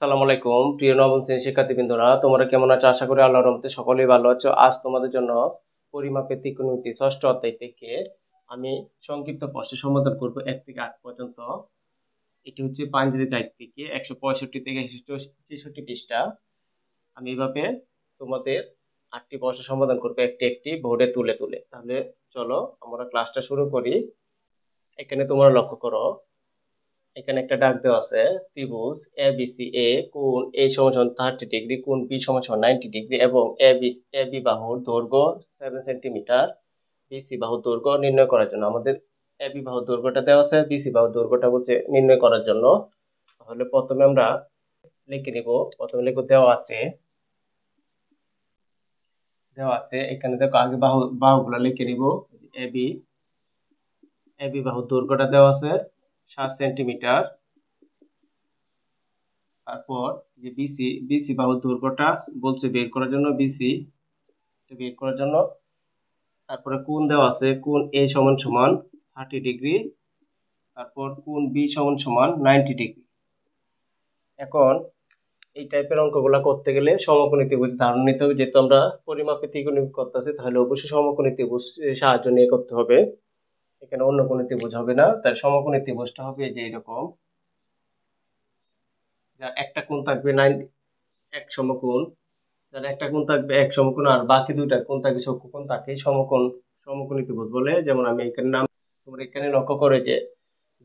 আসসালামু আলাইকুম প্রিয় নবম শ্রেণীর শিক্ষার্থীবৃন্দরা, তোমরা কেমন আছো? আশা করি আল্লাহর রহমতে সকলেই ভালো আছো। আজ তোমাদের জন্য পরিমাপের ত্রিকোণমিতি ষষ্ঠ অধ্যায় থেকে আমি সংক্ষিপ্ত প্রশ্নের সমাধান করব 1 থেকে 8 পর্যন্ত। এটি হচ্ছে পাঞ্জেরি গাইড থেকে 165 থেকে 166 পৃষ্ঠা। আমি এভাবে তোমাদের 8টি প্রশ্নের সমাধান করবো একটি একটি বোর্ডে তুলে তুলে। তাহলে চলো আমরা ক্লাসটা শুরু করি। এখানে তোমরা লক্ষ্য করো, এখানে একটা দাগ দেওয়া আছে ত্রিভুজ এবিসি এ কোণ এ সমান 30 ডিগ্রি, কোণ বি সমান 90 ডিগ্রি এবং এবি বাহুর দৈর্ঘ্য 7 সেন্টিমিটার। বিসি বাহুর দৈর্ঘ্য নির্ণয় করার জন্য আমাদের এবি বাহুর দৈর্ঘ্যটা দেওয়া আছে, বিসি বাহুর দৈর্ঘ্যটা বলছে নির্ণয় করার জন্য। তাহলে প্রথমে আমরা লিখে নিব। প্রথমে লিখব দেওয়া আছে এখানে দেখো, আগে বাহুগুলা লিখে নিব। এবি এবি বাহুর দৈর্ঘ্যটা দেওয়া আছে 7 সেন্টিমিটার। তারপর যে বিসি বিসি বাহুর দৈর্ঘ্যটা বলছে বের করার জন্য, বিসি বের করার জন্য। তারপরে কোণ দেওয়া আছে, কোণ এ সমান সমান 30 ডিগ্রি, তারপর কোণ বি সমান সমান 90 ডিগ্রি। এখন এই টাইপের অঙ্কগুলা করতে গেলে সমকোণী ত্রিভুজ ধারণা নিতে হবে। যেহেতু আমরা পরিমাপে ত্রিকোণমিতি করতেছি, তাহলে অবশ্যই সমকোণী ত্রিভুজ সাহায্য নিয়ে করতে হবে। এখানে অন্য কোনো ত্রিভুজ হবে না, তাই সমকোণী ত্রিভুজটা হবে যে এরকম, যার একটা কোণ থাকবে 90, এক সমকোণ, যার একটা কোণ থাকবে এক সমকোণ আর বাকি দুইটা কোণ থাকবে সূক্ষ্মকোণ, তাকে সমকোণী ত্রিভুজ বলে। যেমন আমি এখানে তোমরা এখানে লক্ষ্য করে যে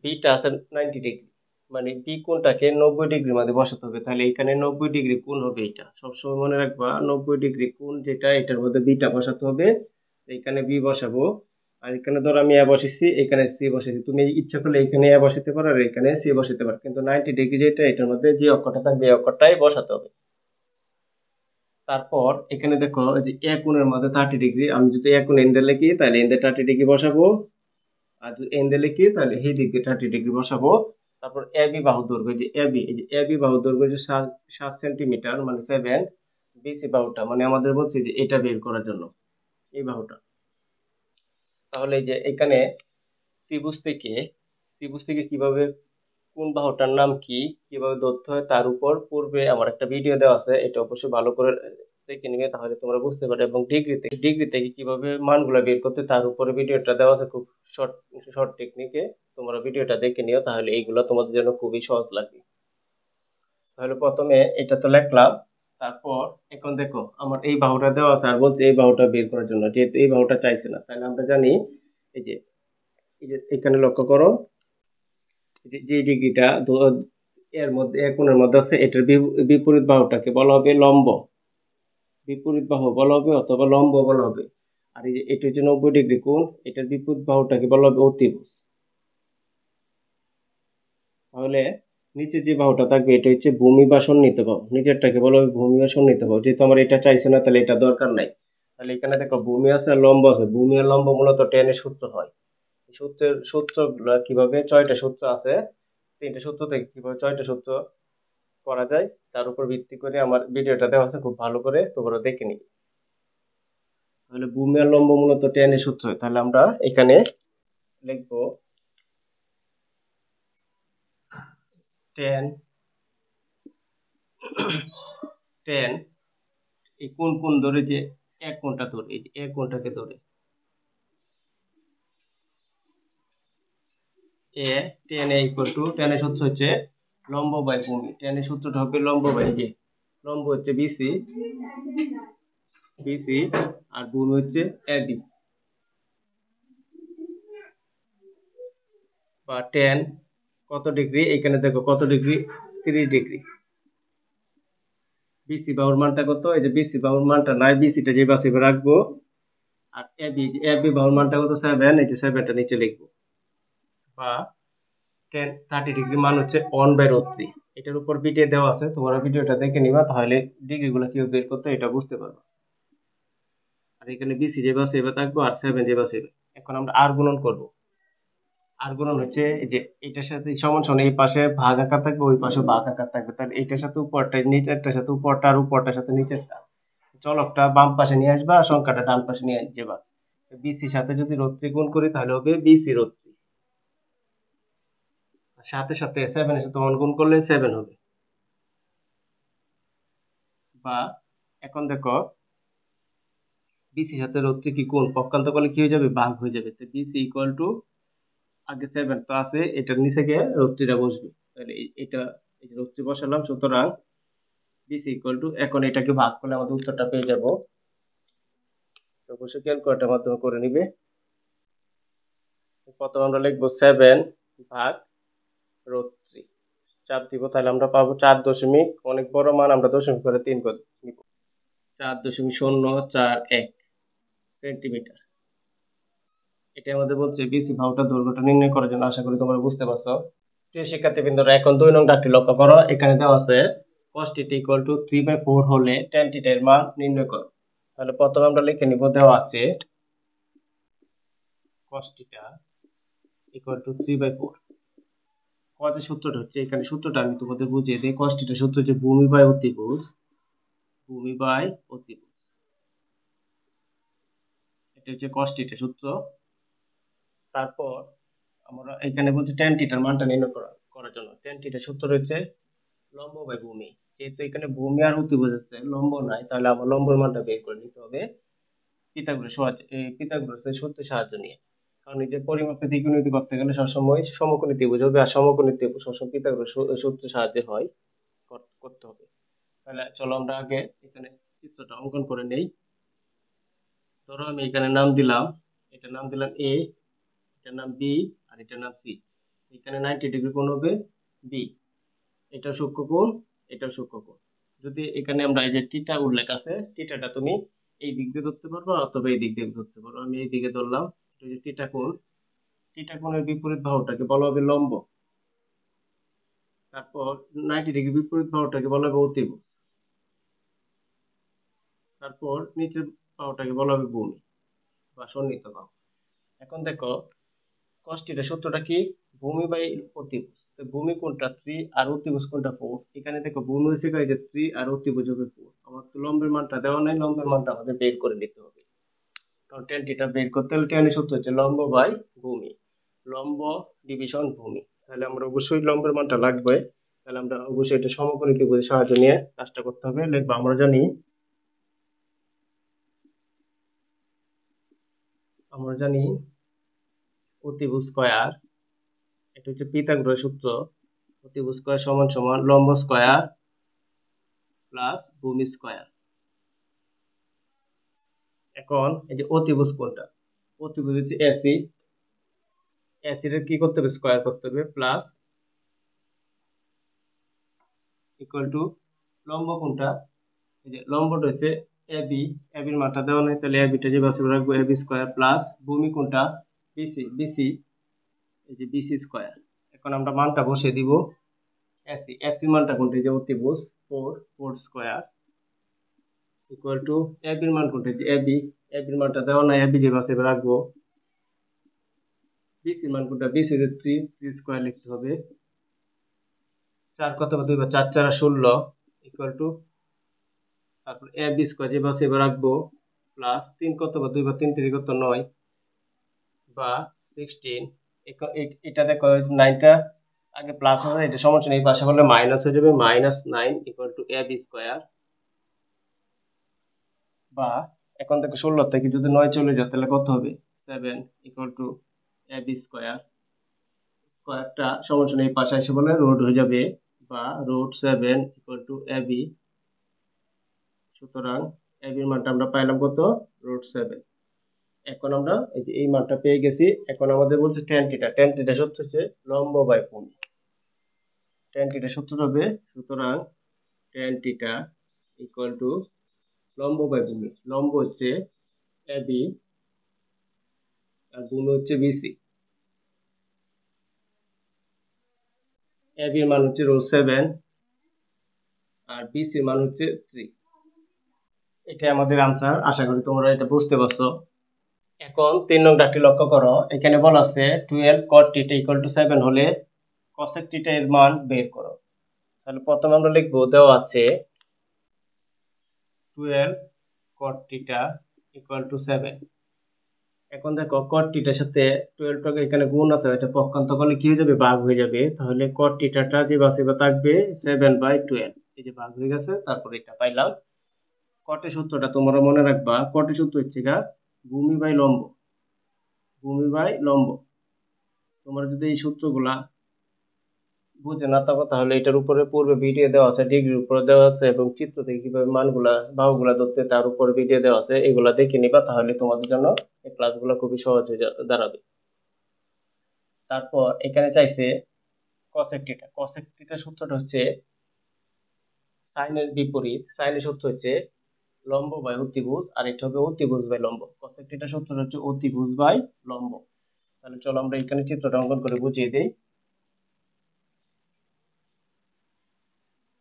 বিটা আছে 90 ডিগ্রি, মানে বি কোণটাকে 90 ডিগ্রির মধ্যে বসাতে হবে। তাহলে এখানে 90 ডিগ্রি কোণ হবে, এটা সবসময় মনে রাখবা। 90 ডিগ্রি কোণ যেটা, এটার মধ্যে বিটা বসাতে হবে। এখানে বি বসাবো, আর এখানে ধরো আমি এ বসেছি, এখানে সি বসেছি। তুমি ইচ্ছা করলে এখানে এ বসাতে পারো আর এখানে সি বসাতে পারো, কিন্তু 90 ডিগ্রি যেটা, এটার মধ্যে যে অক্ষরটা থাকবে এই অক্ষরটাই বসাতে হবে। তারপর এখানে দেখো যে এ কোণের মধ্যে 30 ডিগ্রি, আমি যদি এ কোণ এনদে লিখি তাহলে এনদে 30 ডিগ্রি বসাবো, আর যদি এনদে লিখি তাহলে এই দিকে 30 ডিগ্রি বসাবো। তারপর এবি বাহু দৈর্ঘ্য, যে এবি, এই যে এবি বাহু দৈর্ঘ্য যে 7 সেন্টিমিটার মানে 7। বিসি বাহুটা মানে আমাদের বলছে যে এটা বের করার জন্য এই বাহুটা। তাহলে এই যে এখানে ত্রিভুজ থেকে কিভাবে কোন বাহুটার নাম কি, কিভাবে ধরতে হয়, তার উপর পূর্বে আমার একটা ভিডিও দেওয়া আছে, এটা অবশ্যই ভালো করে দেখে নিবে, তাহলে তোমরা বুঝতে পারবে। এবং ডিগ্রি থেকে কিভাবে মানগুলো বের করতে, তার উপরে ভিডিওটা দেওয়া আছে খুব শর্ট শর্ট টেকনিকে। তোমরা ভিডিওটা দেখে নিও, তাহলে এইগুলো তোমাদের জন্য খুবই সহজ লাগবে। তাহলে প্রথমে এটা তো লিখলাম। তারপর এখন দেখো আমার এই বাহুটা দেওয়া আছে আর বলছে এই বাহুটা বের করার জন্য। যেহেতু এই বাহুটা চাইছে না, তাহলে আমরা জানি এই যে এখানে লক্ষ্য করো, যে ডিগ্রিটা এর মধ্যে এক কোণের মধ্যে আছে, এটার বিপরীত বাহুটাকে বলা হবে লম্ব। বিপরীত বাহু বলা হবে অথবা লম্ব বলা হবে। আর এই যে এটা হচ্ছে 90 ডিগ্রি কোণ, এটার বিপরীত বাহুটাকে বলা হবে অতিভুজ। তাহলে নিচে যে বাহুটা থাকবে এটা হচ্ছে ভূমি বা সন্নিহিত বাহু, নিচেরটাকে বলা হবে ভূমি বা সন্নিহিত বাহু। যেহেতু আমার এটা চাইছে না, তাহলে এটা দরকার নাই। তাহলে এখানে দেখো ভূমি আছে আর লম্ব আছে। ভূমি আর লম্ব মূলত টেনের সূত্র হয়। সূত্রগুলো কিভাবে, 6টা সূত্র আছে, 3টে সূত্র থেকে কিভাবে 6টা সূত্র করা যায় তার উপর ভিত্তি করে আমার ভিডিওটা দেওয়া আছে, খুব ভালো করে তোমরা দেখে নিবে। তাহলে ভূমি আর লম্ব মূলত টেনের সূত্র হয়। তাহলে আমরা এখানে লিখবো টেন টেন এই কোণ ধরে, যে এক কোণটা ধরে, এই যে এক কোণটাকে ধরে এ টেন এ ইকুয়াল টু, টেনের সূত্র হচ্ছে লম্ব বাই ভূমি। টেনের সূত্রটা হবে লম্ব বাই, যে লম্ব হচ্ছে বিসি, আর ভূমি হচ্ছে এবি। বা টেন কত ডিগ্রি, এখানে দেখো কত ডিগ্রি, 30 ডিগ্রি। বিসি বাহুর মানটা কত, এই যে বিসি বাহুর মানটা নাই, বিসিটা যে বাসি রাখবো। আর এবি বাহুর মানটা কত, 7, এই যে 7টা নিচে লিখবো। বা 30 ডিগ্রি মান হচ্ছে 1/√3। এটার উপর ভিডিও দেওয়া আছে, তোমরা ভিডিওটা দেখে নিবা, তাহলে ডিগ্রিগুলো কিভাবে বের করতে এটা বুঝতে পারবে। আর এখানে বিসি যে বাসে এবার থাকবো আর 7 যে বাসে। এখন আমরা আর গুণন করবো। আর গুণন হচ্ছে এই যে এটার সাথে সমান সমান, এই পাশে ভাগ আকার থাকবে, ওই পাশে ভাগ আকার থাকবে। তাহলে এটার সাথে উপরটা, নিচেরটার সাথে উপরটা, আর উপরটার সাথে নিচেরটা। চলকটা বাম পাশে নিয়ে আসবা আর সংখ্যাটা ডান পাশে নিয়ে যাবা। বিসির সাথে যদি রোধ গুণ করি তাহলে হবে বিসি রোধ, সাথে সাথে 7 এর সাথে 1 গুণ করলে 7 হবে। বা এখন দেখো বিসির সাথে রোধটি কি কোণ পক্ষান্তর করলে কি হয়ে যাবে ভাগ হয়ে যাবে, তো বিসি ইকুয়াল টু আগে 7 তো আছে, এটার নিচে গিয়ে রোধটিটা বসবে, তাহলে এটা এই যে রোধটি বসালাম, সুতরাং বিসি ইকুয়াল টু, এখন এটাকে ভাগ করলে আমাদের উত্তরটা পেয়ে যাব, অবশ্যই ক্যালকুলেটরের মাধ্যমে করে নিবে। প্রথম আমরা লিখবো 7 ভাগ রোধটি, চাপ দিব, তাহলে আমরা পাবো 4 দশমিক, অনেক বড় মান, আমরা দশমিক করে 3 করে নিব, 4.041 সেন্টিমিটার। এটা আমাদের বলছে বিসি বাহুটার দৈর্ঘ্যটা নির্ণয় করার জন্য। আশা করি তোমরা বুঝতে পারছো। প্রিয় শিক্ষার্থীবৃন্দরা, এখন 2 নং দাগটি লক্ষ্য করো, এখানে দেওয়া আছে cos θ ইকুয়াল টু 3/4 হলে tan θ এর মান নির্ণয় করো। তাহলে প্রথমে আমরা লিখে নিব, দেওয়া আছে cos θ ইকুয়াল টু 3/4। cos এর সূত্রটা হচ্ছে, এখানে সূত্রটা আমি তোমাদের বুঝিয়ে দিই। cos θ সূত্র হচ্ছে ভূমি বাই অতিভুজ, ভূমি বাই অতিভুজ, এটা হচ্ছে cos θ সূত্র। তারপর আমরা এখানে বলছি tan θ এর মানটা নির্ণয় করার জন্য। tan θ সূত্র রয়েছে লম্ব বাই ভূমি, যেহেতু এখানে ভূমি আর অতিভুজ আছে, লম্ব নাই, তাহলে আমার লম্বর মানটা বের করে নিতে হবে পিথাগোরাসের সূত্রের সাহায্য নিয়ে। কারণ এই যে পরিমাপের দ্বিগুণিত করতে গেলে সবসময় সমকোণী ত্রিভুজ হবে, আর সমকোণী ত্রিভুজ সবসময় পিথাগোরাসের সূত্রের সাহায্যে হয়, করতে হবে। তাহলে চলো আমরা আগে এখানে চিত্রটা অঙ্কন করে নেই। ধরো আমি এখানে নাম দিলাম, এটার নাম দিলাম এ, এটার নাম বি, আর এটার নাম সি। এখানে 90 ডিগ্রি কোণ হবে বি, এটা সূক্ষ্মকোণ, এটা সূক্ষ্মকোণ। যদি এখানে আমরা এই যে টিটা উল্লেখ আছে, টিটাটা তুমি এই দিক দিয়ে ধরতে পারবো অথবা এই দিক দিয়ে ধরতে পারবো। আমি এই দিকে ধরলাম, এটা যে টিটা কোণ, টিটা কোণের বিপরীত বাহুটাকে বলা হবে লম্ব। তারপর 90 ডিগ্রি বিপরীত বাহুটাকে বলা হবে অতিভুজ। তারপর নিচের বাহুটাকে বলা হবে ভূমি বা সন্নিহিত বাহু। এখন দেখো cos θ সূত্রটা কি, ভূমি বাই অতিভুজ। তো ভূমি কোণটা 3 আর অতিভুজ কোণটা 4। এখানে দেখো ভূমি হচ্ছে যে 3 আর অতিভুজ হবে 4। আমার তো লম্বের মানটা দেওয়া নাই, লম্বের মানটা আমাদের বের করে নিতে হবে। কারণ tan θ বের করতে হলে tan এর সূত্র হচ্ছে লম্ব বাই ভূমি, লম্ব ডিভিশন ভূমি। তাহলে আমরা অবশ্যই লম্বের মানটা লাগবে। তাহলে আমরা অবশ্যই এটা সমকোণী ত্রিভুজের সাহায্য নিয়ে কাজটা করতে হবে। লিখবো, আমরা জানি অতিভুজ স্কয়ার, এটা হচ্ছে পিথাগোরাস সূত্র, অতিভুজ স্কয়ার সমান সমান লম্ব স্কয়ার প্লাস ভূমি স্কয়ার। এখন এই যে অতিভুজ কোণটা, অতিভুজ হচ্ছে এসি, এসির কি করতে হবে, স্কয়ার করতে হবে, প্লাস ইকুয়াল টু লম্ব কোণটা, এই যে লম্বটা হচ্ছে এবি, এবির মানটা দেওয়া নাই, তাহলে এবিটা যে বাসে রাখবো এবি স্কয়ার প্লাস ভূমি কোণটা বিসি, এই যে বিসি স্কয়ার। এখন আমরা মানটা বসিয়ে দিব, এসি মানটা কোনটা, যে অতিভুজ 4 স্কয়ার ইকুয়াল টু এবির মান কোনটা, যে এবির মানটা দেওয়া নাই, এবি যে বাসে রাখবো, বিসির মান কোনটা, বিসি যে 3 স্কয়ার লিখতে হবে, 4 কত 2 বা 4 4 16 ইকুয়াল টু, তারপর এবি স্কয়ার যে বাসে রাখবো প্লাস 3 কত 2 বা 3 3 কত 9 বা 16। এটা দেখো 9টা আগে প্লাস আছে, এটা সমস্যা নেই, পাশে করলে মাইনাস হয়ে যাবে, -9 ইকুয়াল টু এবি স্কয়ার। বা এখন দেখো 16 থেকে যদি 9 চলে যায় তাহলে কত হবে, 7 ইকুয়াল টু এবি স্কয়ার। স্কয়ারটা সমস্যা নেই, পাশে এসে বলে রুট হয়ে যাবে, বা √7 ইকুয়াল টু এবি। সুতরাং এবির মানটা আমরা পাইলাম কত, √7। এখন আমরা এই যে এই মানটা পেয়ে গেছি। এখন আমাদের বলছে tan θ, tan θ সূত্র হচ্ছে লম্ব বাই ভূমি, tan θ সূত্র হবে, সুতরাং tan θ ইকুয়াল টু লম্ব বাই ভূমি, লম্ব হচ্ছে এবি আর ভূমি হচ্ছে বিসি। এবির মান হচ্ছে √7 আর বিসির মান হচ্ছে 3। এটা আমাদের আনসার। আশা করি তোমরা এটা বুঝতে পারছো। এখন 3 নং দাগটি লক্ষ্য করো, এখানে বলা আছে 12 cot θ ইকুয়াল টু 7 হলে cosec θ এর মান বের করো। তাহলে প্রথমে আমরা লিখবো, দেওয়া আছে 12 cot θ ইকুয়াল টু 7। এখন দেখো cot θ এর সাথে 12 টাকে এখানে গুণ আছে, এটা পক্ষান্তর করলে কি হয়ে যাবে, ভাগ হয়ে যাবে। তাহলে cot θ টা যে বাঁচিবে থাকবে 7/12, এই যে ভাগ হয়ে গেছে, তারপর এটা পাইলাম। কটের সূত্রটা তোমরা মনে রাখবা। কটের সূত্র হচ্ছে গা ভূমি বাই লম্ব, ভূমি বাই লম্ব। তোমরা যদি এই সূত্রগুলা বুঝে না থাকো তাহলে এটার উপরে পূর্বে ভিডিও দেওয়া আছে, ডিগ্রির উপরে দেওয়া আছে, এবং চিত্র থেকে কিভাবে মানগুলা বাহুগুলা ধরতে তার উপরে ভিডিও দেওয়া আছে, এগুলা দেখে নিবা, তাহলে তোমাদের জন্য এই ক্লাসগুলো খুবই সহজ হয়ে দাঁড়াবে। তারপর এখানে চাইছে কসেক থিটা। কসেক থিটার সূত্রটা হচ্ছে সাইনের বিপরীত। সাইনের সূত্র হচ্ছে লম্ব বাই অতিভুজ, আর এটা হবে অতিভুজ বাই লম্ব। কসেক থিটার সূত্রটা হচ্ছে অতিভুজ বাই লম্ব। তাহলে চলো আমরা এখানে চিত্রটা অঙ্কন করে বুঝিয়ে দিই।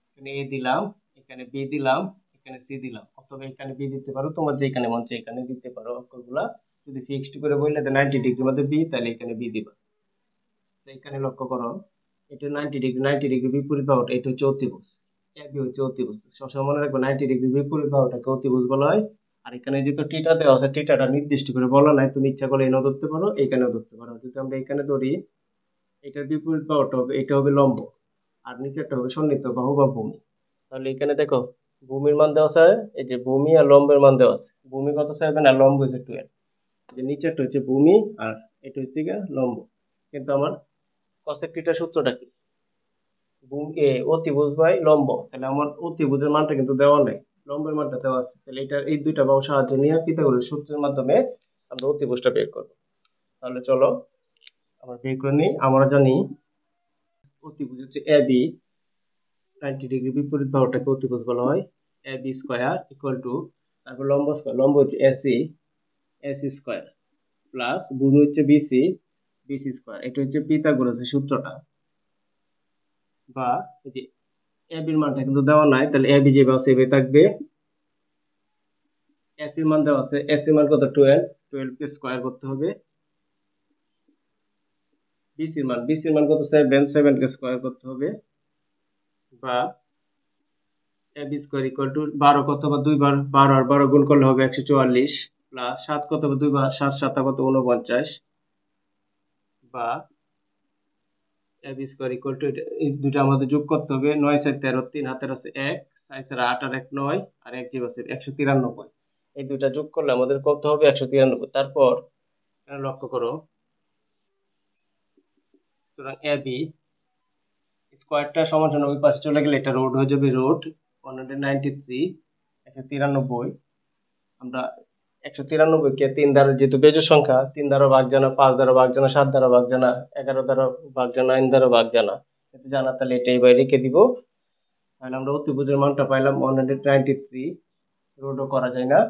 এখানে এ দিলাম, এখানে বি দিলাম, এখানে সি দিলাম, অথবা এখানে বি দিতে পারো, তোমার যেখানে মন চায় এখানে দিতে পারো। অঙ্কগুলা যদি ফিক্সড করে বললে 90 ডিগ্রির মধ্যে বি, তাহলে এখানে বি দিবা। তো এখানে লক্ষ্য করো, এটা 90 ডিগ্রি, 90 ডিগ্রি বিপরীত বাহুটা এটা হচ্ছে অতিভুজ, এবি হচ্ছে অতিভুজ। সবসময় মনে রাখবো 90 ডিগ্রি বিপরীত বাহুটাকে অতিভুজ বলা হয়। আর এখানে যেহেতু টিটা দেওয়া আছে, টিটাটা নির্দিষ্ট করে বলা নাই, তুমি ইচ্ছা করলে এখানেও ধরতে পারো, এখানেও ধরতে পারো। যদি আমরা এখানে ধরি, এটার বিপরীত বাহুটা হবে, এটা হবে লম্ব, আর নিচেরটা হবে সন্নিহিত বাহু বা ভূমি। তাহলে এখানে দেখো ভূমির মান দেওয়া আছে, এই যে ভূমি আর লম্বের মান দেওয়া আছে। ভূমি কত 7 আর লম্ব হচ্ছে 12। যে নিচেরটা হচ্ছে ভূমি আর এটা হচ্ছে গিয়ে লম্ব। কিন্তু আমার কসেক থিটার সূত্রটা কি? অতিভুজ বাই লম্ব। তাহলে আমার অতিভুজের মানটা কিন্তু দেওয়া নেই, লম্বের মানটা দেওয়া আছে। তাহলে এটা এই দুইটা বাহু সাহায্য নিয়ে পিথাগোরাস সূত্রের মাধ্যমে আমরা অতিভুজটা বের করবো। তাহলে চলো আমরা বের করে নিই। আমরা জানি অতিভুজ হচ্ছে এবি, 90 ডিগ্রি বিপরীত বাহুটাকে অতিভুজ বলা হয়। এবি স্কয়ার ইকুয়াল টু, তারপর লম্ব স্কয়ার, লম্ব হচ্ছে এসি, এসি স্কয়ার, প্লাস ভূমি হচ্ছে বিসি, বিসি স্কয়ার। এটা হচ্ছে পিথাগোরাসের সূত্রটা। বা এই যে এবির মানটা কিন্তু দেওয়া নাই, তাহলে এবি যেভাবে আছে সেভাবে থাকবে। এসির মান দেওয়া আছে, এসির মান কত 12, 12 কে স্কয়ার করতে হবে। বিসির মান কত 7, 7 কে স্কয়ার করতে হবে। বা এবি স্কয়ার ইকুয়াল টু 12 কত বা 2 বার 12 আর 12 গুণ করলে হবে 144, প্লাস 7 কত বা 2 বার 7 7 কত 49, বা এবি স্কয়ার ইকুয়াল টু, এই দুটো আমাদের যোগ করতে হবে। 9 4 13, 3 হাতের আছে 1, 4 4 8 আর 1 9, আর 1 জীব আছে 193। এই দুটা যোগ করলে আমাদের কত হবে 193। তারপর লক্ষ্য করো, সুতরাং এবি স্কয়ারটা সমান সমান ওই পাশে চলে গেলে এটা রুট হয়ে যাবে, রুট 193, 193। আমরা 193 কে 3 দ্বারা, যেহেতু বেজোড় সংখ্যা, 3 দ্বারা ভাগ জানা, 5 দ্বারা ভাগ জানা, 7 দ্বারা ভাগ জানা, 11 দ্বারা ভাগ জানা, 9 দ্বারা ভাগ জানা, এটা জানা, তাহলে এটাই বাইরে রেখে দিব। তাহলে আমরা অতিভুজের মানটা পাইলাম 193, রুটও করা যায় না।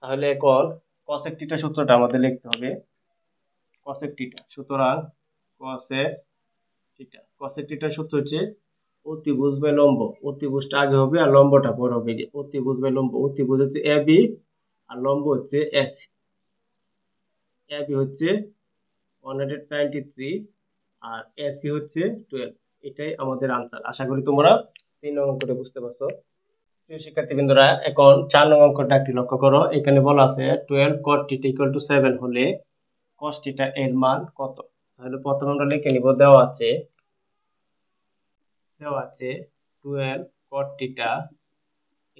তাহলে এখন কসেক থিটা সূত্রটা আমাদের লিখতে হবে। কসেক থিটা, সুতরাং কসেক থিটার সূত্র হচ্ছে অতিভুজ বাই লম্ব। অতিভুজটা আগে হবে আর লম্বটা পরে হবে। যে অতিভুজ বাই লম্ব, অতিভুজ হচ্ছে এবি আর লম্ব হচ্ছে এসি। এবি হচ্ছে 193 আর এসি হচ্ছে 12। এটাই আমাদের আনসার। আশা করি তোমরা 3 নং অঙ্কটা বুঝতে পারছো। প্রিয় শিক্ষার্থীবৃন্দরা, এখন 4 নং অঙ্কটা একটি লক্ষ্য করো। এখানে বলা আছে 12 cot θ = 7 হলে cos θ এর মান কত? তাহলে প্রথমে আমরা লিখে নিব, দেওয়া আছে 12 cot θ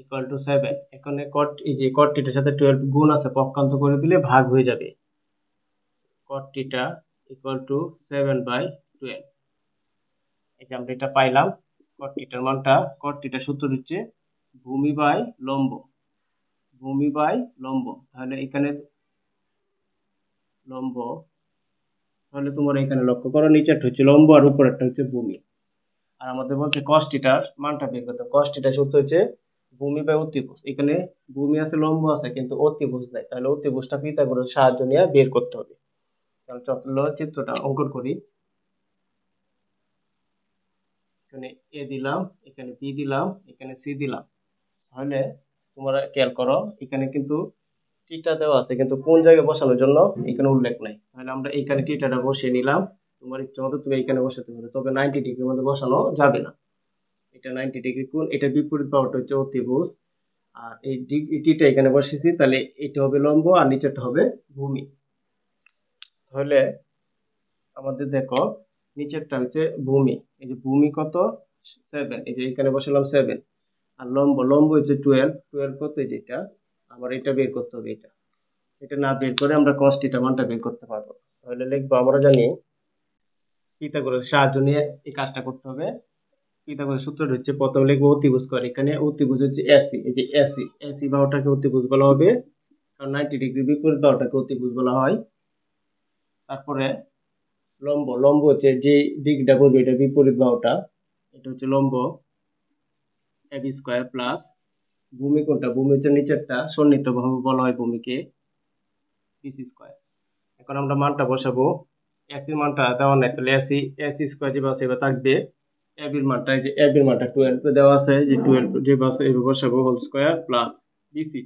= 7। এখানে এই যে cot θ এর সাথে 12 গুণ আছে, পক্ষান্তর করে দিলে ভাগ হয়ে যাবে। cot θ = 7/12। এটা আমরা এটা পাইলাম। cot θ এর মানটা, cot θ সূত্র হচ্ছে ভূমি বাই লম্ব, ভূমি বাই লম্ব। তাহলে এখানে লম্ব, তাহলে তোমরা এখানে লক্ষ্য করো, নিচেরটা হচ্ছে লম্ব আর উপরেরটা হচ্ছে ভূমি। আর আমাদের বলছে cos θ এর মানটা বের করতে। cos θ সূত্র হচ্ছে ভূমি বাই অতিভুজ। এখানে ভূমি আছে, লম্ব আছে, কিন্তু অতিভুজ নাই। তাহলে অতিভুজটা পিথাগোরাসের সাহায্য নিয়ে বের করতে হবে। তাহলে চলো চিত্রটা অঙ্কন করি। এখানে এ দিলাম, এখানে বি দিলাম, এখানে সি দিলাম। তাহলে তোমরা খেয়াল করো, এখানে কিন্তু টিটা দেওয়া আছে, কিন্তু কোন জায়গায় বসানোর জন্য এখানে উল্লেখ নাই। তাহলে আমরা এখানে টিটাটা বসিয়ে নিলাম। তোমার ইচ্ছা মতো তুমি এখানে বসাতে পারো, তবে 90 ডিগ্রির মধ্যে বসানো যাবে না। এটা 90 ডিগ্রি কোণ, এটা বিপরীত বাহুটা হচ্ছে অতিভুজ। আর এই টিটা এখানে বসিয়েছি, তাহলে এটা হবে লম্ব আর নিচেরটা হবে ভূমি। তাহলে আমাদের দেখো নিচেরটা হচ্ছে ভূমি। এই যে ভূমি কত 7, এই যে এখানে বসালাম 7, আর লম্ব লম্ব হচ্ছে 12 12 কত যেটা আমার এটা বের করতে হবে এটা এটা না বের করে আমরা cos θ মানটা বের করতে পারবো তাহলে লিখবো আমরা জানি পিথাগোরাসের সাহায্য নিয়ে এই কাজটা করতে হবে পিথাগোরাসের সূত্রটা হচ্ছে প্রথমে লিখবো অতিভুজ করে এখানে অতিভুজ হচ্ছে এসি এই যে এসি এসি বাহুটাকে অতিভুজ বলা হবে কারণ 90 ডিগ্রি বিপরীত বাহুটাকে অতিভুজ বলা হয় তারপরে লম্ব লম্ব হচ্ছে যে দিকটা বলবে এটা বিপরীত বাহুটা এটা হচ্ছে লম্ব এবি স্কয়ার প্লাস ভূমি কোনটা ভূমি হচ্ছে নিচেরটা সন্নিহিত বাহু বলা হয় ভূমিকে বিসি স্কয়ার এখন আমরা মানটা বসাবো এসির মানটা দেওয়া নাই তাহলে এসি এসি স্কয়ার যেভাবে আছে এভাবে থাকবে এবির মানটা এই যে এবির মানটা 12 দেওয়া আছে যে 12 যেভাবে আছে এভাবে বসাবো whole square plus BC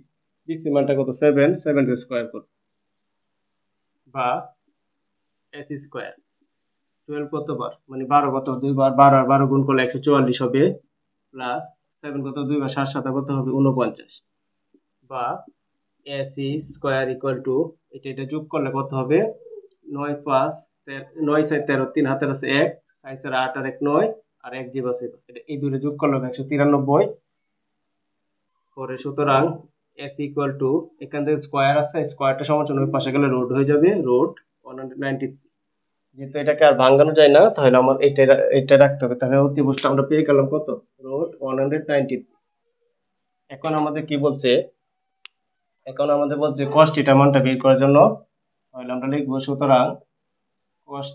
BC মানটা কত 7 7 এর স্কয়ার করব বা এসি স্কয়ার 12 কতবার মানে 12 কত দুইবার 12 আর 12 গুণ করলে 144 হবে প্লাস 7 কত দুইবার 7 7 কত হবে 49 বা এসি স্কয়ার ইকুয়াল টু এটা যোগ করলে কত হবে 9 5 9 4 13 3 হাতের আছে 1 5 4 8 আর 1 9 আর 1 জীব আছে এটা এই দুটো যোগ করলে 193 পরে সুতরাং এসি ইকুয়াল টু এখান থেকে স্কয়ার আছে স্কয়ারটা সমান ওই পাশে গেলে রুট হয়ে যাবে রুট 193 যেহেতু এটাকে আর ভাঙানো যায় না তাহলে আমার এটা রাখতে হবে তাহলে অতিভুজটা আমরা পেয়ে গেলাম কত রুট 193 এখন আমাদের কি বলছে এখন আমাদের বলছে cos θ মানটা বের করার জন্য তাহলে আমরা লিখবো সুতরাং cos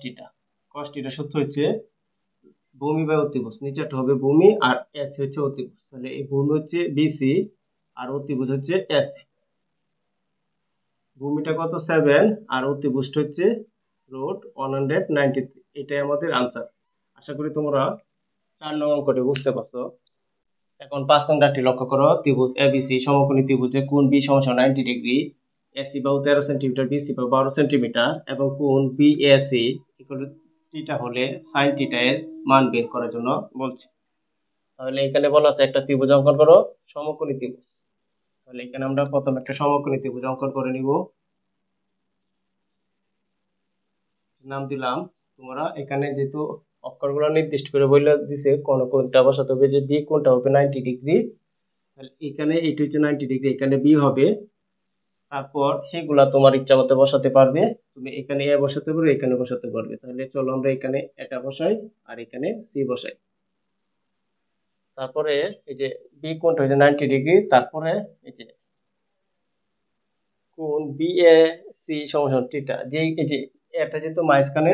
θ সূত্র হচ্ছে ভূমি বাই অতিভুজ নিচেটা হবে ভূমি আর এসি হচ্ছে অতিভুজ তাহলে এই ভূমি হচ্ছে বিসি আর অতিভুজ হচ্ছে এসি ভূমিটা কত 7 আর অতিভুজটা হচ্ছে রুট 193 এটাই আমাদের আনসার আশা করি তোমরা 4 নং অঙ্কটি বুঝতে পারছো এখন 5 নং দাগটি লক্ষ্য করো ত্রিভুজ এবিসি সমকোণী ত্রিভুজে কোণ বি সমান 90 ডিগ্রি এসি বাহু 13 সেন্টিমিটার বিসি বাহু 12 সেন্টিমিটার এবং কোণ বিএসি ইকুয়াল টু θ হলে sin θ এর মান বের করার জন্য বলছে তাহলে এখানে বলা আছে একটা ত্রিভুজ অঙ্কন করো সমকোণী ত্রিভুজ তাহলে এখানে আমরা প্রথমে একটা সমকোণী ত্রিভুজ অঙ্কন করে নিব নাম দিলাম তোমরা এখানে যেহেতু অক্ষরগুলো নির্দিষ্ট করে বলে দিছে কোন কোণটা বসাতে হবে যে বি কোণটা হবে 90 ডিগ্রি তাহলে এখানে এটা হচ্ছে 90 ডিগ্রি এখানে বি হবে তারপর সেগুলা তোমার ইচ্ছা মতো বসাতে পারবে তুমি এখানে এ বসাতে পারবে এখানে বসাতে পারবে তাহলে চলো আমরা এখানে এটা বসাই আর এখানে সি বসাই তারপরে এই যে বি কোণটা হচ্ছে 90 ডিগ্রি তারপরে এই যে কোণ বিএসি সমান θ যে এই যে এটা যেহেতু মাঝখানে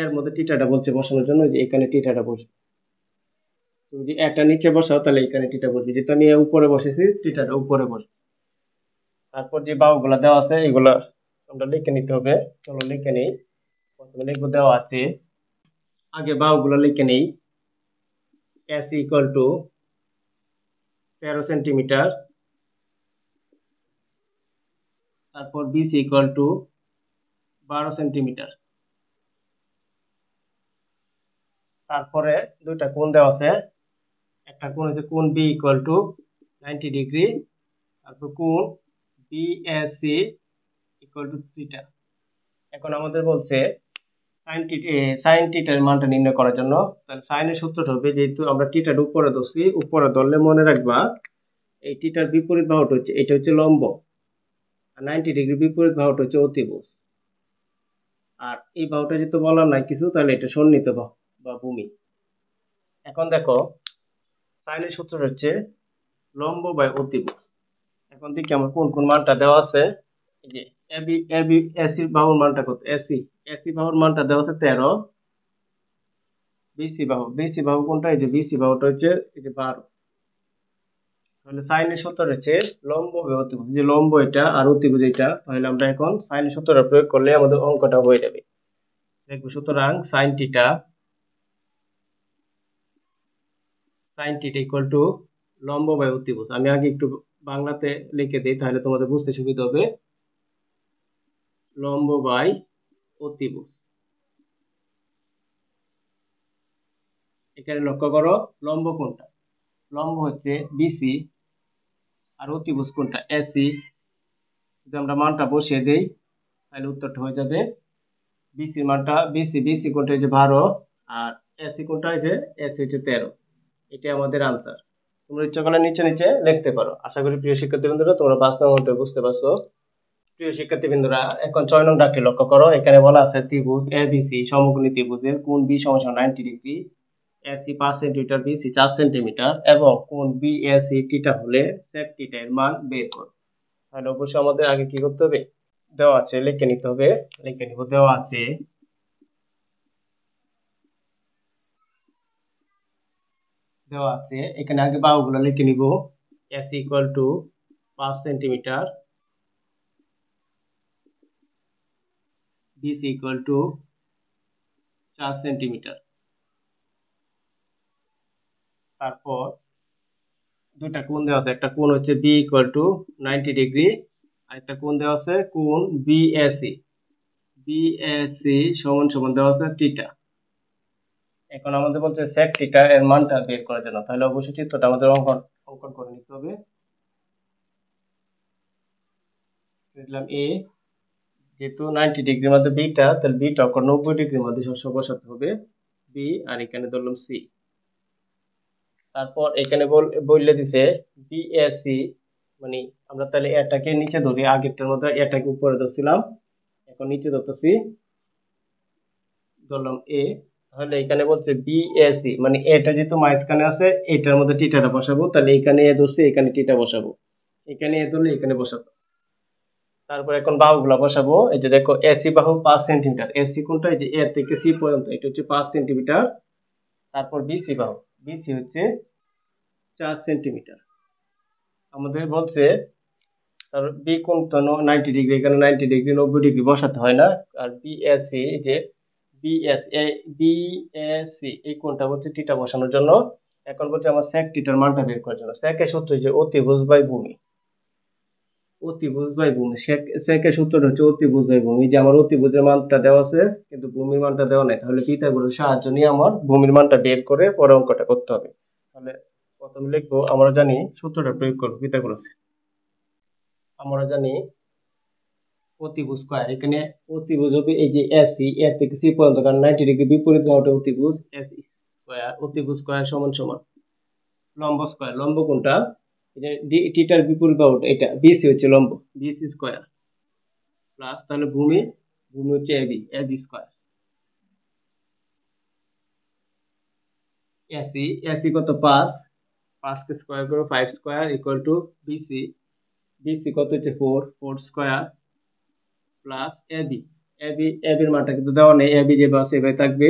এর মধ্যে θটা বলছে বসানোর জন্য যে এখানে θটা বসবে তুমি যদি এটা নিচে বসাও তাহলে এখানে θটা বসবে যেহেতু আমি উপরে বসেছি θটা উপরে বসবে তারপর যে বাহুগুলো দেওয়া আছে এগুলো আমরা লিখে নিতে হবে চলো লিখে নেই প্রথমে লিখবো দেওয়া আছে আগে বাহুগুলো লিখে নেই এস ইকুয়াল টু 13 সেন্টিমিটার তারপর বিসি ইকুয়াল টু 12 সেন্টিমিটার তারপরে দুইটা কোণ দেওয়া আছে একটা কোণ হচ্ছে কোণ বি ইকুয়াল টু 90 ডিগ্রি তারপর কোণ বিএসি ইকুয়াল টু θ এখন আমাদের বলছে sin θ এর মানটা নির্ণয় করার জন্য তাহলে sin এর সূত্রটা হবে যেহেতু আমরা θটা উপরে ধরছি উপরে ধরলে মনে রাখবা এই θটার বিপরীত বাহুটা হচ্ছে এটা হচ্ছে লম্ব আর 90 ডিগ্রি বিপরীত বাহুটা হচ্ছে অতিভুজ আর এই বাহুটা যেহেতু বলার নাই কিছু তাহলে এটা সন্নিহিত বাহু বা ভূমি এখন দেখো sin এর সূত্রটা হচ্ছে লম্ব বাই অতিভুজ এখন দেখি আমার কোন কোন মানটা দেওয়া আছে এই যে এবি এবি এসি বাহুর মানটা কত এসি বাহুর মানটা দেওয়া আছে 13 বিসি বাহু কোনটা এই যে বিসি বাহুটা হচ্ছে এই যে 12 তাহলে sin এর সূত্র হচ্ছে লম্ব বাই অতিভুজ যে লম্ব এটা আর অতিভুজ এটা তাহলে আমরা এখন sin এর সূত্রটা প্রয়োগ করলে আমাদের অঙ্কটা হয়ে যাবে দেখো সুতরাং sin θ ইকুয়াল টু লম্ব বাই অতিভুজ আমি আগে একটু বাংলাতে লিখে দিই তাহলে তোমাদের বুঝতে সুবিধা হবে লম্ব বাই অতিভুজ এখানে লক্ষ্য করো লম্ব কোনটা লম্ব হচ্ছে বিসি আর অতিভুজ কোনটা এসি যদি আমরা মানটা বসিয়ে দেই তাহলে উত্তরটা হয়ে যাবে বিসি মানটা বিসি কোনটা হচ্ছে 12 আর এসি কোনটা হচ্ছে এসি হচ্ছে 13 এটা আমাদের আনসার তোমরা ইচ্ছা করলে নিচে নিচে লিখতে পারো। আশা করি প্রিয় শিক্ষার্থী বন্ধুরা তোমরা 5 নং অধ্যায় বুঝতে পারছো। প্রিয় শিক্ষার্থী বন্ধুরা এখন 6 নং দাগটি লক্ষ্য করো। এখানে বলা আছে ত্রিভুজ এবিসি সমকোণী ত্রিভুজের কোণ বি সমান 90 degree, AC 5 centimetre, BC 4 centimetre এবং কোণ বিএসি থিটা হলে sec থিটা এর মান বের করো। তাহলে অবশ্যই আমাদের আগে কি করতে হবে, দেওয়া আছে লিখে নিতে হবে। লিখে নিব, দেওয়া আছে এখানে আগে বাহুগুলো লিখে নিব। AC equal to 5 centimetre, BC equal to 4 centimetre. তারপর দুটা কোণ দেওয়া আছে, একটা কোণ হচ্ছে বি ইকুয়াল টু 90 ডিগ্রি, আর একটা কোণ দেওয়া আছে কোণ বিএসি সমান সমান দেওয়া আছে থিটা। এখন আমাদের বলছে sec থিটা এর মানটা বের করার জন্য, তাহলে অবশ্যই চিত্রটা আমাদের অঙ্কন করে নিতে হবে। লিখলাম এ, যেহেতু 90 ডিগ্রির মধ্যে বিটা, তাহলে বিটা 90 ডিগ্রির মধ্যে সবসময় বসাতে হবে বি, আর এখানে ধরলাম সি। তারপর এখানে বললে দিছে বিএসি, মানে আমরা তাহলে এটাকে নিচে ধরি, আগেরটার মধ্যে এটাকে উপরে ধরছিলাম, এখন নিচে ধরতেছি, ধরলাম এ। তাহলে এখানে বলছে বিএসি, মানে এটা যেহেতু মাঝখানে আছে এটার মধ্যে টিটাটা বসাবো, তাহলে এখানে এ ধরছি, এখানে টিটা বসাবো, এখানে এ ধরলে এখানে বসাবো। তারপর এখন বাহুগুলা বসাবো। এই যে দেখো এসি বাহু 5 সেন্টিমিটার, এসি কোনটা, এই যে এ থেকে সি পর্যন্ত, এটা হচ্ছে 5 সেন্টিমিটার। তারপর বিসি বাহু, বিসি হচ্ছে 4 সেন্টিমিটার। আমাদের বলছে তার বি কোণ তো 90 ডিগ্রি, এখানে 90 ডিগ্রি 90 ডিগ্রি বসাতে হয় না। আর বিএসি, যে বিএসি এই কোণটা হচ্ছে টিটা বসানোর জন্য। এখন বলছে আমার sec টিটার মানটা বের করার জন্য। sec এর সূত্র যে অতিভুজ বাই ভূমি, অতিভুজ বাই ভূমি, sec এর সূত্রটা হচ্ছে অতিভুজ বাই ভূমি। যে আমার অতিভুজের মানটা দেওয়া আছে কিন্তু ভূমির মানটা দেওয়া নাই, তাহলে পিথাগোরাসের সাহায্য নিয়ে আমার ভূমির মানটা বের করে পরে অঙ্কটা করতে হবে। তাহলে প্রথমে লিখবো, আমরা জানি সূত্রটা প্রয়োগ করবো পিথাগোরাসে। আমরা জানি অতিভুজ স্কয়ার, এখানে অতিভুজ হবে এই যে এসি, এর থেকে সি পর্যন্ত, কারণ 90 ডিগ্রি বিপরীত বাহুটা অতিভুজ, এসি স্কয়ার, অতিভুজ স্কয়ার সমান সমান লম্ব স্কয়ার। লম্ব কোনটা, এই যে থিটার বিপরীত বাহুটা এটা, বিসি হচ্ছে লম্ব, বিসি স্কয়ার প্লাস, তাহলে ভূমি হচ্ছে এবি স্কয়ার। এসি কত 5, 5 কে স্কয়ার করো 5 স্কয়ার ইকুয়াল টু বিসি কত হচ্ছে 4 স্কয়ার প্লাস এবির মানটা কিন্তু দেওয়া নেই, এবি যেভাবে আছে এভাবে থাকবে।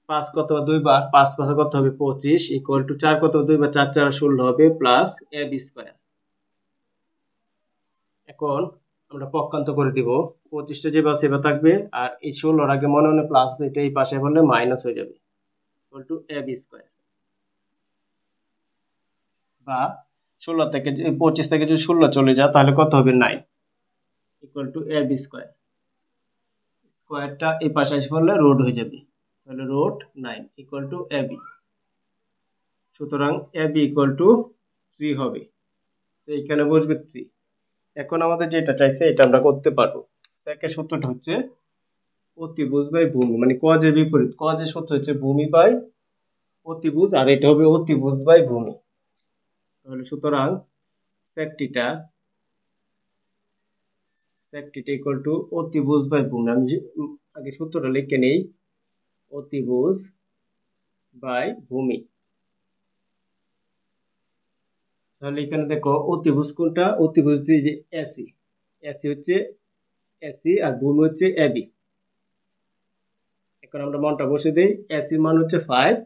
5 কত 2 বার, 5 5 কত হবে 25 ইকুয়াল টু 4 কত 2 বার, 4 4 16 হবে প্লাস এবি স্কয়ার। এখন আমরা পক্ষান্ত করে দিব, 25টা যেভাবে সেভাবে থাকবে, আর এই 16 আগে মনে মনে প্লাস, এটা এই পাশে বললে মাইনাস হয়ে যাবে, ইকুয়াল টু এবি স্কয়ার। বা 16 থেকে 25 থেকে যদি 16 চলে যায় তাহলে কত হবে 9, ইকুয়াল টু এবি স্কয়ার। স্কয়ারটা এই পাশে এসে পড়লে রুট হয়ে যাবে, তাহলে রুট 9 ইকুয়াল টু এবি। সুতরাং এবি ইকুয়াল টু 3 হবে, তো এখানে বসবে 3। এখন আমাদের যেটা চাইছে এটা আমরা করতে পারবো। সেকেন্ড সূত্রটা হচ্ছে অতিভুজ বাই ভূমি, মানে কজের বিপরীত, কজের সূত্র হচ্ছে ভূমি বাই অতিভুজ, আর এটা হবে অতিভুজ বাই ভূমি। তাহলে সুতরাং sec থিটা ইকুয়াল টু অতিভুজ বাই ভূমি। আমি আগে সূত্রটা লিখে নেই, অতিভুজ বাই ভূমি। তাহলে এখানে দেখো অতিভুজ কোনটা, অতিভুজ যে এসি, হচ্ছে এসি আর ভূমি হচ্ছে এবি। এখন আমরা মানটা বসে দিই, এসির মান হচ্ছে 5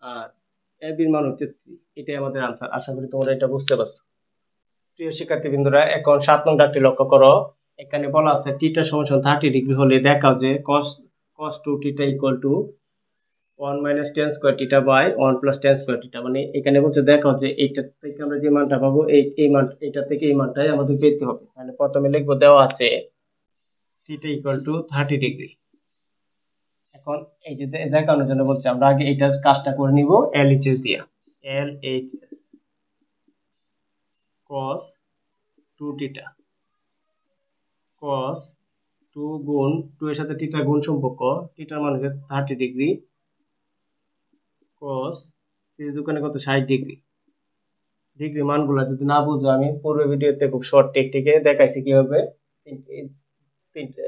আর এবির মান হচ্ছে 3, এটাই আমাদের আনসার। আশা করি তোমরা এটা বুঝতে পারছো। প্রিয় শিক্ষার্থীবৃন্দরা এখন 7 নং দাগটি লক্ষ্য করো। এখানে বলা আছে থিটা সমান 30 ডিগ্রি হলে দেখাও যে cos 2 theta equal to 1 minus tan square theta by 1 plus tan square theta. মানে এখানে বলছে দেখাও যে এইটা থেকে আমরা যে মানটা পাবো এই মান, এটা থেকে এই মানটাই আমাদের পেতে হবে। তাহলে প্রথমে লিখবো, দেওয়া আছে থিটা ইকুয়াল টু 30 ডিগ্রি। এখন এই যে দেখানোর জন্য বলছে আমরা আগে এইটার কাজটা করে নিব এলএইচএস দিয়া। এলএইচএস cos 2 থিটা, cos 2 গুণ 2 এর সাথে থিটা গুণ সম্পর্ক, থিটার মান হচ্ছে 30 ডিগ্রি, cos দোকানে কত 60 ডিগ্রি। ডিগ্রি মানগুলো যদি না বুঝো, আমি পূর্বের ভিডিওতে খুব শর্ট টেকটিকে দেখাইছি কিভাবে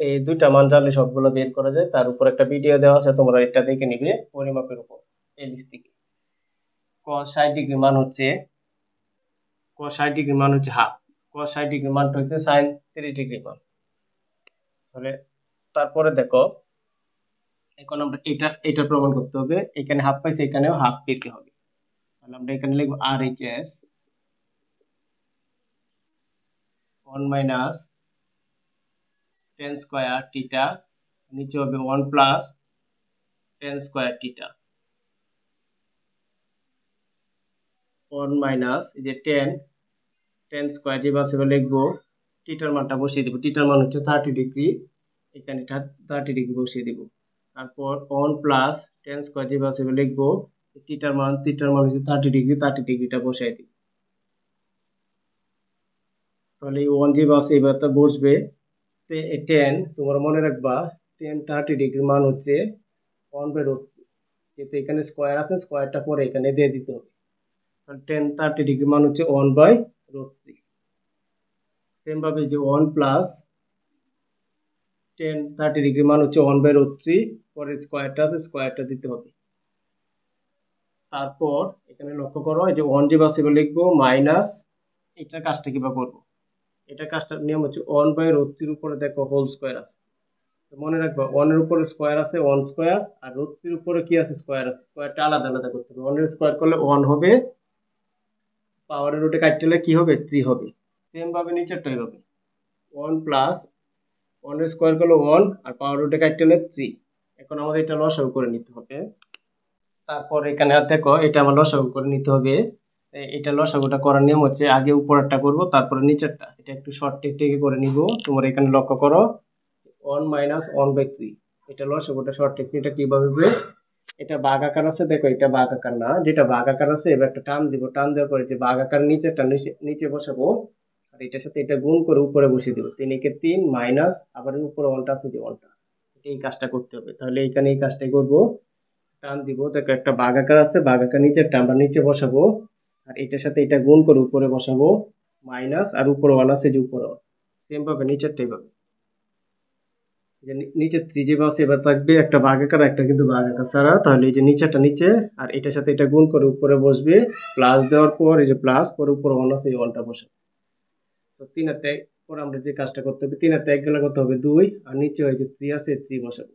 এই দুইটা মান জানলে সবগুলো বের করা যায়। তার উপর একটা ভিডিও দেওয়া আছে, তোমরা এটা দেখে নিবে পরিমাপের উপর এলিস থেকে। cos 60 ডিগ্রি মান হচ্ছে হাফ। cos 60 ডিগ্রি মানটা হচ্ছে sin 30 ডিগ্রি মান। তাহলে তারপরে দেখো, এখন আমরা এটা প্রমাণ করতে হবে। এখানে হাফ পাইছে, এখানেও হাফ পেতে হবে। তাহলে আমরা এখানে লিখবো RHS 1 minus tan square theta, নিচে হবে 1 plus tan square theta, 1 minus এই যে tan স্কয়ার যেভাবে লিখবো, থিটার মানটা বসিয়ে দেবো। থিটার মান হচ্ছে 30 ডিগ্রি, এখানে 30 ডিগ্রি বসিয়ে দেবো। তারপর 1 প্লাস tan স্কয়ার যেভাবে লিখবো, থিটার মান হচ্ছে 30 ডিগ্রি, 30 ডিগ্রিটা বসাই দিই। তাহলে এই 1 যেভাবে এবার বসবে। tan তোমরা মনে রাখবা, tan 30 ডিগ্রি মান হচ্ছে 1/√3। যেহেতু এখানে স্কয়ার আছে, স্কয়ারটা পরে এখানে দিয়ে দিতে হবে। তাহলে tan 30 ডিগ্রি মান হচ্ছে 1/√3। সেম ভাবে যে 1 প্লাস tan 30 ডিগ্রি মান হচ্ছে 1/√3, পরে স্কয়ারটা আছে, স্কয়ারটা দিতে হবে। তারপর এখানে লক্ষ্য করো, এই যে 1 যেভাবে লিখবো মাইনাস, এটা কাজটা কিভাবে করবো, এটা কাজটার নিয়ম হচ্ছে 1/√3 উপরে দেখো হোল স্কয়ার আছে। মনে রাখবা 1 এর উপরে স্কয়ার আছে 1 স্কয়ার, আর √3 উপরে কি আছে, স্কয়ার আছে। স্কয়ারটা আলাদা আলাদা করতে হবে। 1 এর স্কয়ার করলে 1 হবে, পাওয়ারের রুটে কাটলে কি হবে, 3 হবে। সেম ভাবে নিচেরটাই হবে 1 প্লাস 1 এর স্কয়ার করলে 1, আর পাওয়ার রুটে কাটলে 3। এখন আমাদের এটা লসাগু করে নিতে হবে। তারপর এখানে দেখো, এটা আমার লসাগু করে নিতে হবে। এটা লসাগুটা করার নিয়ম হচ্ছে আগে উপরেরটা করব, তারপরে নিচেরটা। এটা একটু শর্ট টেকে করে নিব। তোমরা এখানে লক্ষ্য করো 1 মাইনাস 1/3, এটা লসাগুটা শর্ট টেকনিকটা কিভাবে হবে, এটা ভাগ আকার আছে, দেখো এটা ভাগ আকার না, যেটা ভাগ আকার আছে এবার একটা টান দিব। টান দেওয়ার পরে যে ভাগ আকার নিচেরটা নিচে বসাবো, আর এটার সাথে এটা গুণ করে উপরে বসিয়ে দেবো। 3 একে 3 মাইনাস, আবার উপরে 1টা আছে, যে 1টা, এই কাজটা করতে হবে। তাহলে এখানে এই কাজটাই করবো। টান দিব, দেখো একটা ভাগ আকার আছে, ভাগ আকার নিচেরটা আমরা নিচে বসাবো, আর এটার সাথে এটা গুণ করে উপরে বসাবো মাইনাস, আর উপরে 1 আছে, যে উপরে 1। সেম ভাবে নিচেরটাই পাবে, যে নিচে 3 যেভাবে এবার থাকবে একটা ভাগ আকার, একটা কিন্তু ভাগ আকার ছাড়া। তাহলে এই যে নিচেরটা নিচে, আর এটার সাথে এটা গুণ করে উপরে বসবে, প্লাস দেওয়ার পর এই যে প্লাস, পরে উপরে 1 আছে, এই 1টা বসে। তো 3 আর 3 পরে আমরা যে কাজটা করতে হবে, 3 আর 3 গেলে কত হবে 2, আর নিচে ওই যে 3 আছে, 3 বসাবো।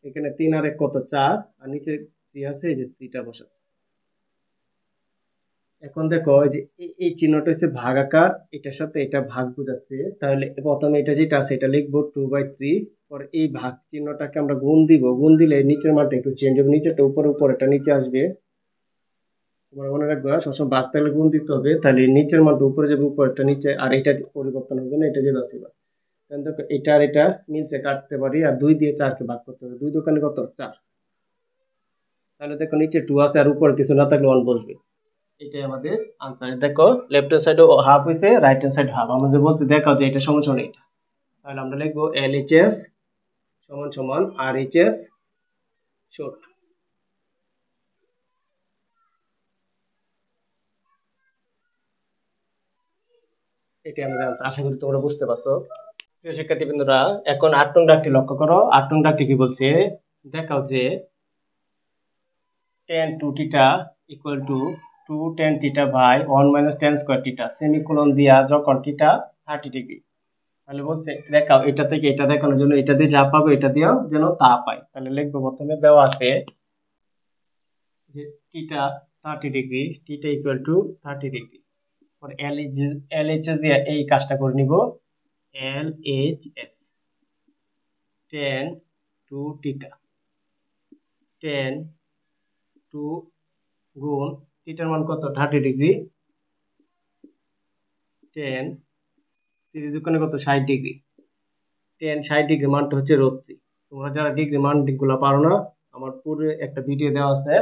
এখানে 3 আর 1 কত 4, আর নিচে 3 আছে, এই যে 3টা বসাবো। এখন দেখো, এই যে এই চিহ্নটা হচ্ছে ভাগ আকার, এটার সাথে এটা ভাগ বোঝাচ্ছে। তাহলে প্রথমে এটা যেটা আছে এটা লিখবো 2/3, পরে এই ভাগ চিহ্নটাকে আমরা গুণ দিব। গুণ দিলে নিচের মানটা একটু চেঞ্জ হবে, নিচেরটা উপরে, উপরেটা নিচে আসবে। তোমরা মনে রাখবা সবসময় ভাগ থাকলে গুণ দিতে হবে, তাহলে নিচের মানটা উপরে যাবে, উপরেরটা নিচে, আর এটা পরিবর্তন হবে না, এটা যে আছে। দেখো এটা আর এটা মিলছে, কাটতে পারি, আর 2 দিয়ে 4কে ভাগ করতে হবে। 2 দোকানে কত 4। তাহলে দেখো নিচে 2 আছে, আর উপরে কিছু না থাকলে 1 বসবে। এটাই আমাদের আনসার। দেখো লেফট হ্যান্ড সাইড হাফ হইছে, রাইট হ্যান্ড সাইড হাফ। আমাদের বলতে দেখাও যে এটা সমান সমান এটা। তাহলে আমরা লিখবো LHS সমান সমান RHS শর্ট। এটাই আমাদের আনসার। আশা করি তোমরা বুঝতে পারছো। প্রিয় শিক্ষার্থীবৃন্দরা, এখন 8 নং দাগটি লক্ষ্য করো। 8 নং দাগটি কি বলছে, দেখাও যে tan 2 theta equal to 2 tan theta by 1 minus tan square theta semicolon দিয়া যখন theta 30 ডিগ্রি। তাহলে বলছে দেখাও এটা থেকে এটা দেখানোর জন্য এটা দিয়ে যা পাবো এটা দিয়েও যেন তা পাই। তাহলে লিখবো, প্রথমে দেওয়া আছে যে theta 30 degree, theta equal to 30 degree. পরে LHS দিয়ে এই কাজটা করে নিব। LHS tan 2 theta, tan 2 গুণ থিটার মান কত 30 ডিগ্রি, tan 30 দোকানে কত 60 ডিগ্রি, tan 60 ডিগ্রি মানটা হচ্ছে √3। তোমরা যারা ডিগ্রি মান গুলো পারো না, আমার পুরো একটা ভিডিও দেওয়া আছে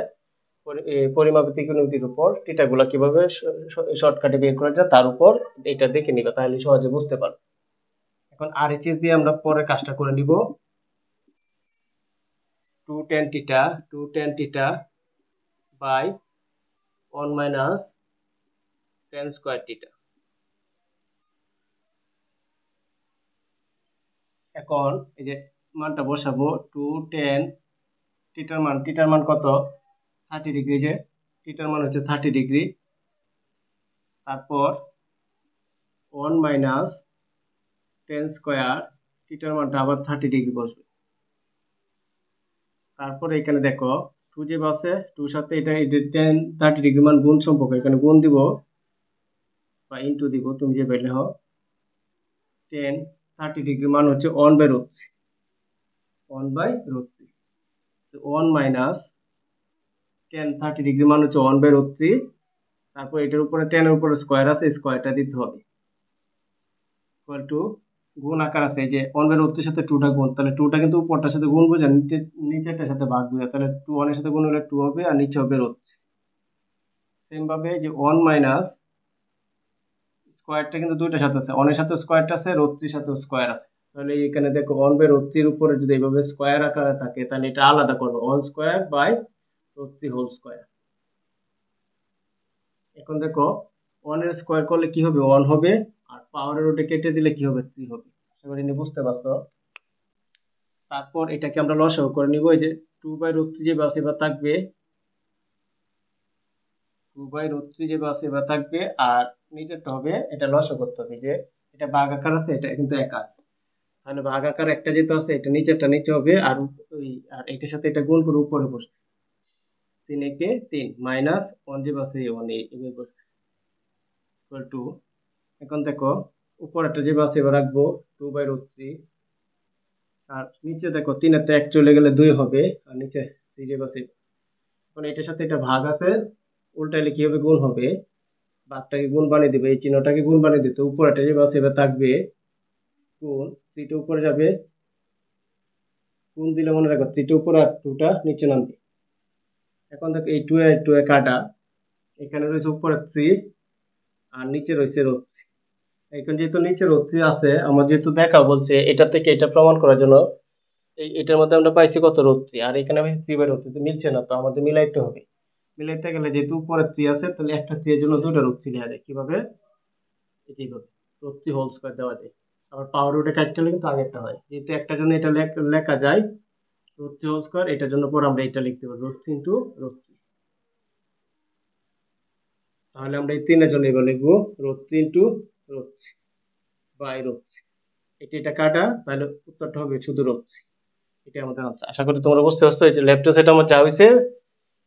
পরিমাপের ত্রিকোণমিতির উপর থিটা গুলা কিভাবে শর্টকাটে বের করা যায় তার উপর এটা দেখে নিবা, তাহলে সহজে বুঝতে পারবে। এখন RHS দিয়ে আমরা পরে কাজটা করে নিব। 2 tan theta by 1 minus tan square টিটা। এখন এই যে মানটা বসাবো 2 10 টিটার মান কত 30 ডিগ্রি, যে টিটার মান হচ্ছে 30 ডিগ্রি। তারপর 1 মাইনাস টেন স্কোয়ার টিটার মানটা আবার 30 ডিগ্রি বসবে। তারপর এখানে দেখো 2 যে আছে 2 সাথে এটা 10 30 ডিগ্রি মান গুণ সম্পর্ক, এখানে গুণ দিব বা ইনটু দিব, তুমি যে বেলে হও 10 30 ডিগ্রি মান হচ্ছে 1/√3 1/√3। 1 মাইনাস 10 30 ডিগ্রি মান হচ্ছে 1/√3। তারপর এটার উপরে 10 এর উপরে স্কোয়ার আছে, স্কোয়ারটা দিতে হবে ইকুয়াল টু গুণ আকার আছে এই যে 1/√3 সাথে 2টা গুণ, তাহলে 2টা কিন্তু উপরটার সাথে গুণ বোঝা, নিচেরটার সাথে ভাগ বোঝা, তাহলে 2 1 এর সাথে গুণ হলে 2 হবে আর নিচে হবে √3। সেম ভাবে যে 1 মাইনাস স্কোয়ারটা কিন্তু দুইটার সাথে আছে, 1 এর সাথে স্কোয়ারটা আছে, √3 সাথে স্কোয়ার আছে। তাহলে এখানে দেখো 1/√3 এর উপরে যদি এইভাবে স্কোয়ার আকারে থাকে তাহলে এটা আলাদা করবো 1 স্কোয়ার বাই √3 হোল স্কোয়ার। এখন দেখো 1 এর স্কোয়ার করলে কি হবে 1 হবে, আর পাওয়ারের ওটা কেটে দিলে কি হবে 3 হবে। আশা করি বুঝতে পারছো। তারপর এটাকে আমরা লসাগু করে নিব, এই যে 2/√3 যে বাস এবার থাকবে 2/√3 যে বাস এবার থাকবে, আর নিচেরটা হবে এটা লসাগু করতে হবে, যে এটা ভাগ আকার আছে এটা কিন্তু একা আছে, তাহলে ভাগ আকার একটা যেটা আছে এটা নিচেরটা নিচে হবে, আর ওই আর এটার সাথে এটা গুণ করে উপরে বসবে 3 একে 3 মাইনাস 1 যে বাসে 1 এভাবে বসবে ইকুয়াল টু। এখন দেখো উপরেরটা যে বাসে এবার রাখবো 2/√3, আর নিচে দেখো 3 এর 1 চলে গেলে 2 হবে, আর নিচে 3 যে বাসে। এখন এটার সাথে এটা ভাগ আছে, উল্টাইলে কি হবে গুণ হবে, ভাগটাকে গুণ বানিয়ে দিবে, এই চিহ্নটাকে গুণ বানিয়ে দিতে উপরেটা যে বাসে এবার থাকবে গুণ, 3টা উপরে যাবে, গুণ দিলে মনে রাখো 3টা উপরে আর 2টা নিচে নামবে। এখন দেখো এই 2 এ 2 এ কাটা, এখানে রয়েছে উপরে 3 আর নিচে রয়েছে √3। এখন যেহেতু নিচে √3 আছে, আমার যেহেতু দেখা বলছে এটা থেকে এটা প্রমাণ করার জন্য এটার মধ্যে আমরা পাইছি কত √3, আর এখানে পাইছি 3/√3, তো মিলছে না, তো আমাদের মিলাইতে হবে। মিলাইতে গেলে যেহেতু উপরে 3 আছে তাহলে একটা 3 এর জন্য দুইটা √3 লেখা যায়। কিভাবে এইভাবে √3 হোল স্কয়ার দেওয়া যায়। আবার পাওয়ার রুটে কাটতে হলে কিন্তু আগেরটা হয়, যেহেতু একটার জন্য এটা লেখা যায় √3 হোল স্কয়ার, এটার জন্য পরে আমরা এটা লিখতে পারি √3 ইনটু √3। তাহলে আমরা এই 3 এর জন্য এবার লিখবো √3 ইনটু √3 বাই √3। এটা কাটা, তাহলে উত্তরটা হবে শুধু √3। এটা আমাদের আনসার। আশা করি তোমরা বুঝতে পারছো। এই যে লেফট হ্যান্ড সাইড আমার যা হয়েছে,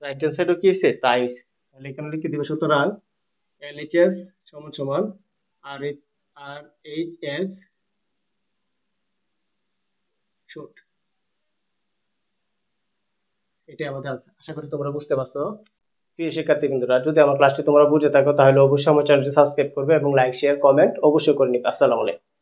রাইট হ্যান্ড সাইডও কি হয়েছে তাই হয়েছে। তাহলে এখানে লিখে দিবে সুতরাং LHS সমান সমান RHS শর্ট। এটাই আমাদের আনসার। আশা করি তোমরা বুঝতে পারছো। প্রিয় শিক্ষার্থীবৃন্দরা, যদি আমার ক্লাসটি তোমরা বুঝে থাকো তাহলে অবশ্যই আমার চ্যানেলটি সাবস্ক্রাইব করবে এবং লাইক শেয়ার কমেন্ট অবশ্যই করে নিবে। আসসালামু আলাইকুম।